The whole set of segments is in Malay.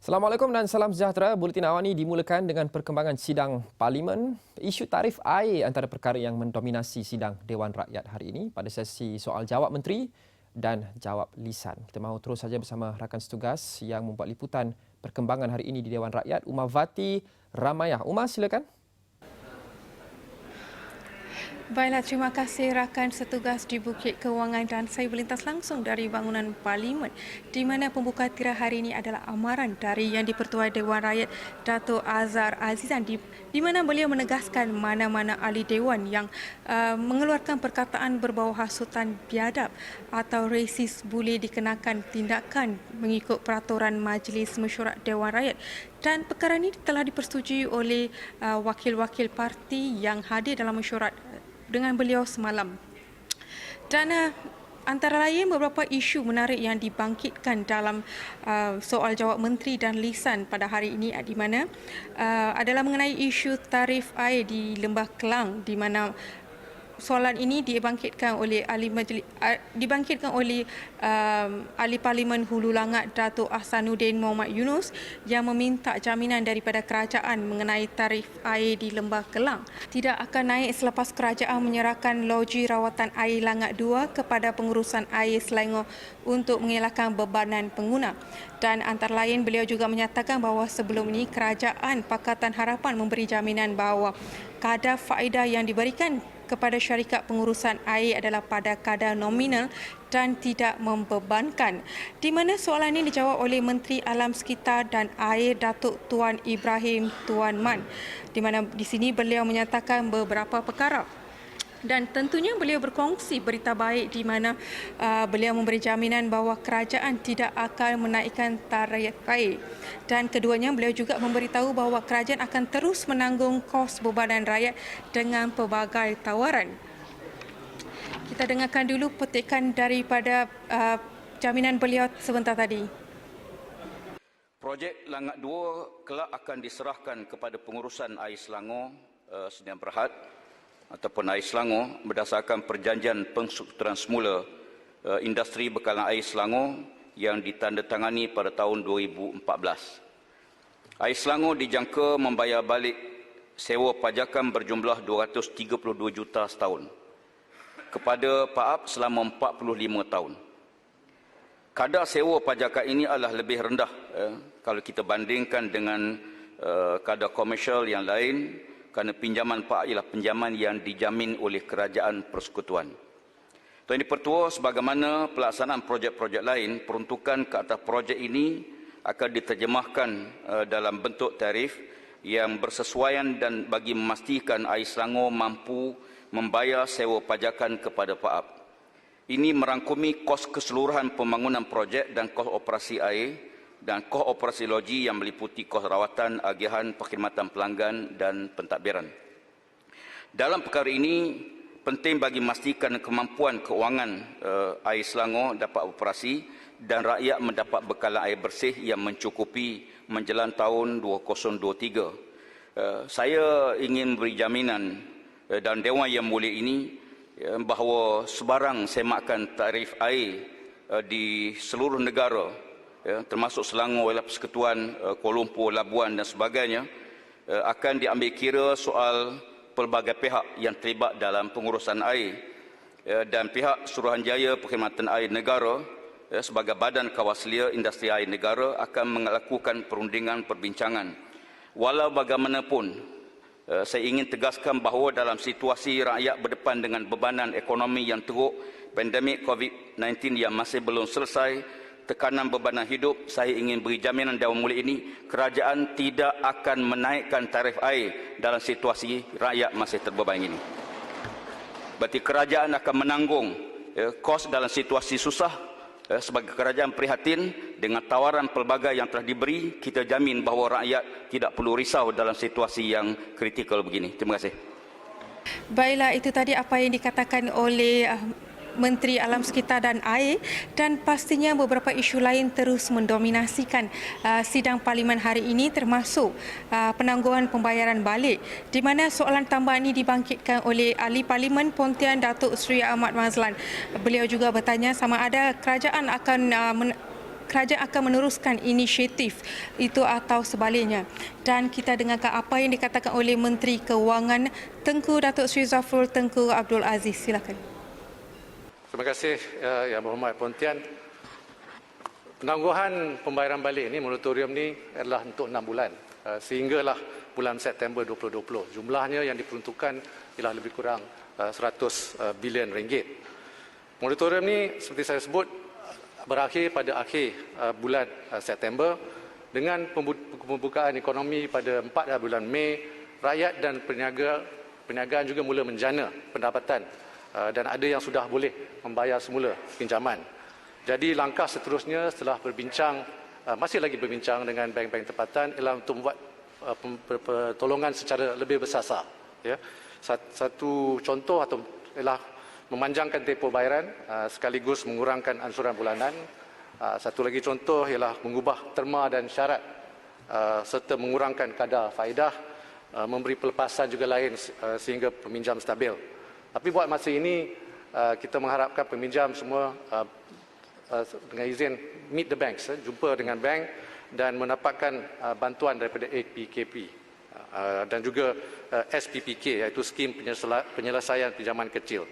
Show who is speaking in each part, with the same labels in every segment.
Speaker 1: Assalamualaikum dan salam sejahtera. Buletin awal ini dimulakan dengan perkembangan sidang Parlimen. Isu tarif air antara perkara yang mendominasi sidang Dewan Rakyat hari ini pada sesi soal jawab menteri dan jawab lisan. Kita mahu terus saja bersama rakan setugas yang membuat liputan perkembangan hari ini di Dewan Rakyat, Umar Vati Ramayah. Umar, silakan.
Speaker 2: Baiklah, terima kasih rakan setugas di Bukit Kewangan dan saya berlintas langsung dari bangunan Parlimen di mana pembuka acara hari ini adalah amaran dari Yang di-Pertua Dewan Rakyat Dato' Azhar Azizan di mana beliau menegaskan mana-mana ahli Dewan yang mengeluarkan perkataan berbau hasutan biadab atau resis boleh dikenakan tindakan mengikut peraturan Majlis Mesyuarat Dewan Rakyat. Dan perkara ini telah dipersetujui oleh wakil-wakil parti yang hadir dalam mesyuarat dengan beliau semalam. Dan antara lain beberapa isu menarik yang dibangkitkan dalam soal jawab menteri dan lisan pada hari ini di mana adalah mengenai isu tarif air di Lembah Kelang, di mana soalan ini dibangkitkan oleh ahli Parlimen Hulu Langat Dato' Ahsanuddin Mohamad Yunus yang meminta jaminan daripada kerajaan mengenai tarif air di Lembah Kelang tidak akan naik selepas kerajaan menyerahkan loji rawatan air Langat 2 kepada pengurusan air Selangor untuk mengelakkan bebanan pengguna. Dan antara lain beliau juga menyatakan bahawa sebelum ini kerajaan Pakatan Harapan memberi jaminan bahawa kadar faedah yang diberikan kepada syarikat pengurusan air adalah pada kadar nominal dan tidak membebankan. Di mana soalan ini dijawab oleh Menteri Alam Sekitar dan Air Datuk Tuan Ibrahim Tuan Man. Di mana di sini beliau menyatakan beberapa perkara. Dan tentunya beliau berkongsi berita baik di mana beliau memberi jaminan bahawa kerajaan tidak akan menaikkan tarif air. Dan keduanya beliau juga memberitahu bahawa kerajaan akan terus menanggung kos bebanan rakyat dengan pelbagai tawaran. Kita dengarkan dulu petikan daripada jaminan beliau sebentar tadi.
Speaker 3: Projek Langat 2 kelak akan diserahkan kepada pengurusan air Selangor Sdn Bhd ataupun air Selangor berdasarkan perjanjian penstrukturan semula industri bekalan air Selangor yang ditandatangani pada tahun 2014. Air Selangor dijangka membayar balik sewa pajakan berjumlah 232 juta setahun kepada PAAP selama 45 tahun. Kadar sewa pajakan ini adalah lebih rendah kalau kita bandingkan dengan kadar komersial yang lain, kerana pinjaman PAAP ialah pinjaman yang dijamin oleh Kerajaan Persekutuan. Tuan di-Pertua, sebagaimana pelaksanaan projek-projek lain, peruntukan ke atas projek ini akan diterjemahkan dalam bentuk tarif yang bersesuaian dan bagi memastikan air Selangor mampu membayar sewa pajakan kepada PAAP. Ini merangkumi kos keseluruhan pembangunan projek dan kos operasi air dan kos operasi loji yang meliputi kos rawatan, agihan, perkhidmatan pelanggan dan pentadbiran. Dalam perkara ini, penting bagi memastikan kemampuan keuangan air Selangor dapat operasi dan rakyat mendapat bekalan air bersih yang mencukupi menjelang tahun 2023. Saya ingin beri jaminan dalam Dewan Yang Mulia ini bahawa sebarang semakan tarif air di seluruh negara, termasuk Selangor, Wilayah Persekutuan, Kuala Lumpur, Labuan dan sebagainya, akan diambil kira soal pelbagai pihak yang terlibat dalam pengurusan air dan pihak Suruhanjaya Perkhidmatan Air Negara sebagai badan kawaselia industri air negara akan melakukan perundingan perbincangan. Walau bagaimanapun, saya ingin tegaskan bahawa dalam situasi rakyat berdepan dengan bebanan ekonomi yang teruk, pandemik COVID-19 yang masih belum selesai, tekanan bebanan hidup, saya ingin beri jaminan Dewan Mulia ini, kerajaan tidak akan menaikkan tarif air dalam situasi rakyat masih terbeban ini. Berarti kerajaan akan menanggung kos dalam situasi susah. Sebagai kerajaan prihatin dengan tawaran pelbagai yang telah diberi, kita jamin bahawa rakyat tidak perlu risau dalam situasi yang kritikal begini. Terima kasih.
Speaker 2: Baiklah, itu tadi apa yang dikatakan oleh Menteri Alam Sekitar dan Air, dan pastinya beberapa isu lain terus mendominasikan sidang Parlimen hari ini, termasuk penangguhan pembayaran balik, di mana soalan tambahan ini dibangkitkan oleh ahli Parlimen Pontian Datuk Seri Ahmad Mazlan. Beliau juga bertanya sama ada kerajaan akan kerajaan akan meneruskan inisiatif itu atau sebaliknya. Dan kita dengarkan apa yang dikatakan oleh Menteri Kewangan Tengku Datuk Seri Zafrul Tengku Abdul Aziz. Silakan.
Speaker 4: Terima kasih Yang Berhormat Pontian. Penangguhan pembayaran balik ini, moratorium ni adalah untuk 6 bulan sehinggalah bulan September 2020. Jumlahnya yang diperuntukkan ialah lebih kurang 100 bilion ringgit. Moratorium ni seperti saya sebut berakhir pada akhir bulan September dengan pembukaan ekonomi pada 4 bulan Mei. Rakyat dan perniagaan juga mula menjana pendapatan dan ada yang sudah boleh membayar semula pinjaman. Jadi langkah seterusnya setelah berbincang, masih lagi berbincang dengan bank-bank tempatan ialah untuk membuat pertolongan secara lebih bersasar. Ya. Satu contoh atau ialah memanjangkan tempoh bayaran sekaligus mengurangkan ansuran bulanan. Satu lagi contoh ialah mengubah terma dan syarat serta mengurangkan kadar faedah, memberi pelepasan juga lain sehingga peminjam stabil. Tapi buat masa ini kita mengharapkan peminjam semua dengan izin meet the banks, jumpa dengan bank dan mendapatkan bantuan daripada APKP dan juga SPPK iaitu skim penyelesaian pinjaman kecil.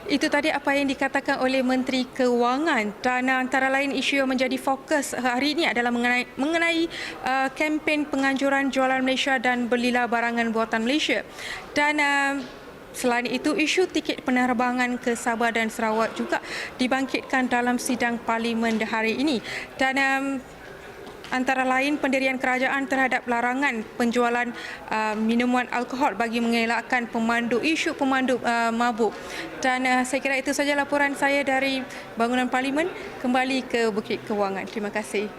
Speaker 2: Itu tadi apa yang dikatakan oleh Menteri Kewangan dan antara lain isu yang menjadi fokus hari ini adalah mengenai kempen penganjuran jualan Malaysia dan belilah barangan buatan Malaysia. Dan selain itu, isu tiket penerbangan ke Sabah dan Sarawak juga dibangkitkan dalam sidang Parlimen hari ini. Dan antara lain pendirian kerajaan terhadap larangan penjualan minuman alkohol bagi mengelakkan isu pemandu mabuk. Dan saya kira itu saja laporan saya dari bangunan Parlimen. Kembali ke Bukit Kewangan. Terima kasih.